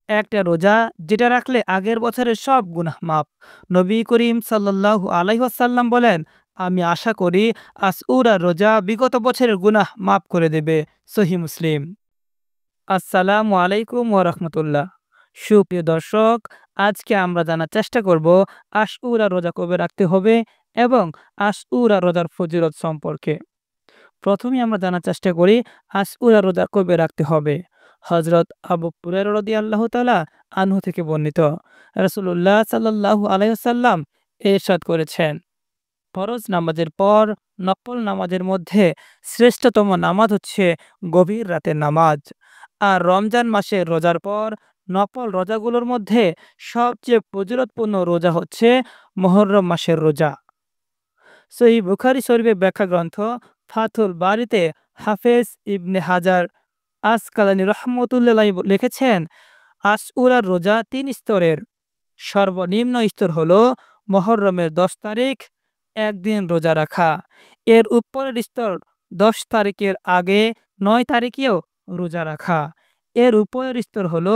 একটা রোজা যেটা রাখলে আগের বছরের সব গুনাহ মাফ। নবী করিম সাল্লাল্লাহু আলাইহি ওয়াসাল্লাম বলেন, আমি আশা করি আশউরা রোজা বিগত বছরের গুনাহ মাফ করে দেবে। সহিহ মুসলিম। আসসালামু আলাইকুম ওয়া রাহমাতুল্লাহ। সুপ্রিয় দর্শক, আজকে আমরা জানার চেষ্টা করব আশউরা রোজা কবে রাখতে হবে এবং আশউরা রোজার ফজিলত সম্পর্কে। প্রথমেই আমরা জানার চেষ্টা করি আশউরা রোজা কবে রাখতে হবে। হযরত আবু হুরায়রা রাদিয়াল্লাহু তাআলা আনহু থেকে বর্ণিত, রাসূলুল্লাহ সাল্লাল্লাহু আলাইহি ওয়াসাল্লাম ইরশাদ করেছেন, ফরজ নামাজের পর নফল নামাজের মধ্যে শ্রেষ্ঠতম নামাজ হচ্ছে গভীর রাতের নামাজ। আর রমজান মাসের রোজার পর নফল রোজাগুলোর মধ্যে সবচেয়ে ফজিলতপূর্ণ রোজা হচ্ছে মুহররম মাসের রোজা। সহিহ বুখারী শরীফের ব্যাখ্যা গ্রন্থ ফাথুল বারীতে হাফেজ ইবনে হাজার আসকালানি রহমতুল্লাহ লিখেছেন, আশউরার রোজা ৩ স্তরের। সর্বনিম্ন স্তর হলো মুহররমের ১০ তারিখ একদিন রোজা রাখা। এর উপরের স্তর ১০ তারিখের আগে ৯ তারিখেও রোজা রাখা। এর উপরের স্তর হলো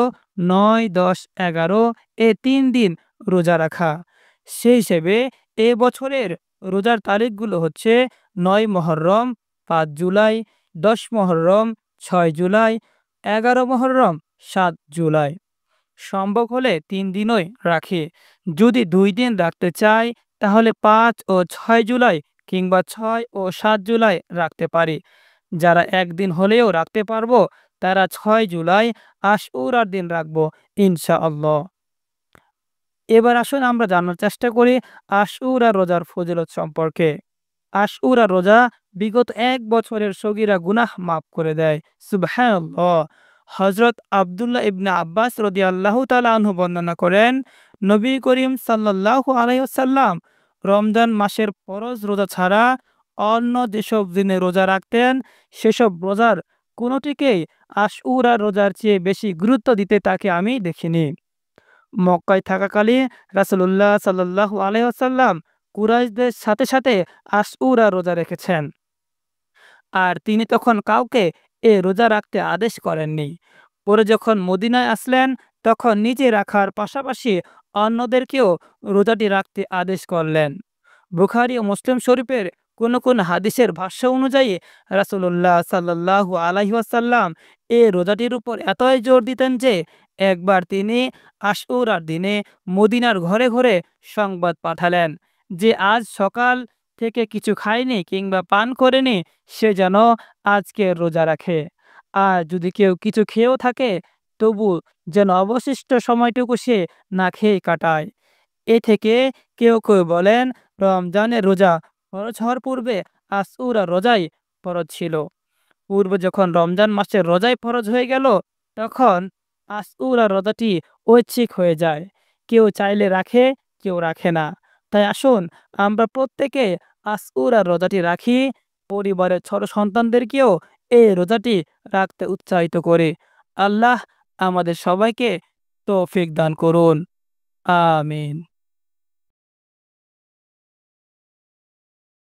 ৯, ১০, ১১ এ ৩ দিন রোজা রাখা। সেই হিসেবে এ বছরের রোজার তারিখগুলো হচ্ছে ৯ মুহররম, ৫ জুলাই, ১০ মুহররম, ৬ জুলাই, ১১ মুহররম, ৭ জুলাই। সম্ভব হলে ৩ দিনই রাখি। যদি ২ দিন রাখতে চাই তাহলে ৫ ও ৬ জুলাই কিংবা ৬ ও ৭ জুলাই রাখতে পারি। যারা একদিন হলেও রাখতে পারবো তারা ৬ জুলাই আশউরার দিন রাখবো ইনশাআল্লাহ। এবার আসুন আমরা জানার চেষ্টা করি আশউরা রোজার ফজিলত সম্পর্কে। আশউরা রোজা বিগত ১ বছরের সগীরা গুনাহ মাফ করে দেয়। সুবহানাল্লাহ। হযরত আব্দুল্লাহ ইবনে আব্বাস রাদিয়াল্লাহু তাআলা আনহু বর্ণনা করেন, নবী করিম সাল্লাল্লাহু আলাইহি ওয়াসাল্লাম রমজান মাসের ফরজ রোজা ছাড়া অন্য যেসব দিনে রোজা রাখতেন সেসব রোজার কোনোটিকেই আশউরা রোজার চেয়ে বেশি গুরুত্ব দিতে তাকে আমি দেখিনি। মক্কায় থাকাকালীন রাসূলুল্লাহ সাল্লাল্লাহু আলাইহি ওয়াসাল্লাম কুরাইশদের সাথে সাথে আশউরা রোজা রেখেছেন। আর তিনি তখন কাউকে এ রোজা রাখতে আদেশ করেননি। পরে যখন মদিনায় আসলেন তখন নিজে রাখার পাশাপাশি অন্যদেরকেও রোজাটি রাখতে আদেশ করলেন। বুখারী ও মুসলিম শরীফের কোন হাদিসের ভাষ্য অনুযায়ী রাসূলুল্লাহ সাল্লাল্লাহু আলাইহি ওয়াসাল্লাম এ রোজাটির উপর এতই জোর দিতেন যে একবার তিনি আশউরার দিনে মদিনার ঘরে ঘরে সংবাদ পাঠালেন যে আজ সকাল থেকে কিছু খায়নি কিংবা পান করেনি সে যেন আজকে রোজা রাখে। আর যদি কেউ কিছু খেয়েও থাকে তবু যেন অবশিষ্ট সময়টুকু সে না খেয়ে কাটায়। এ থেকে কেউ কেউ বলেন রমজানের রোজা ফরজ হওয়ার পূর্বে আশউরা রোজাই ফরজ ছিল। পূর্বে যখন রমজান মাসের রোজাই ফরজ হয়ে গেল তখন আশউরা রোজাটি ঐচ্ছিক হয়ে যায়। কেউ চাইলে রাখে, কেউ রাখে না। তাই আসুন আমরা প্রত্যেকে আশউরা রোজাটি রাখি, পরিবারের ছোট সন্তানদেরকেও এই রোজাটি রাখতে উৎসাহিত করি। আল্লাহ আমাদের সবাইকে তৌফিক দান করুন। আমিন।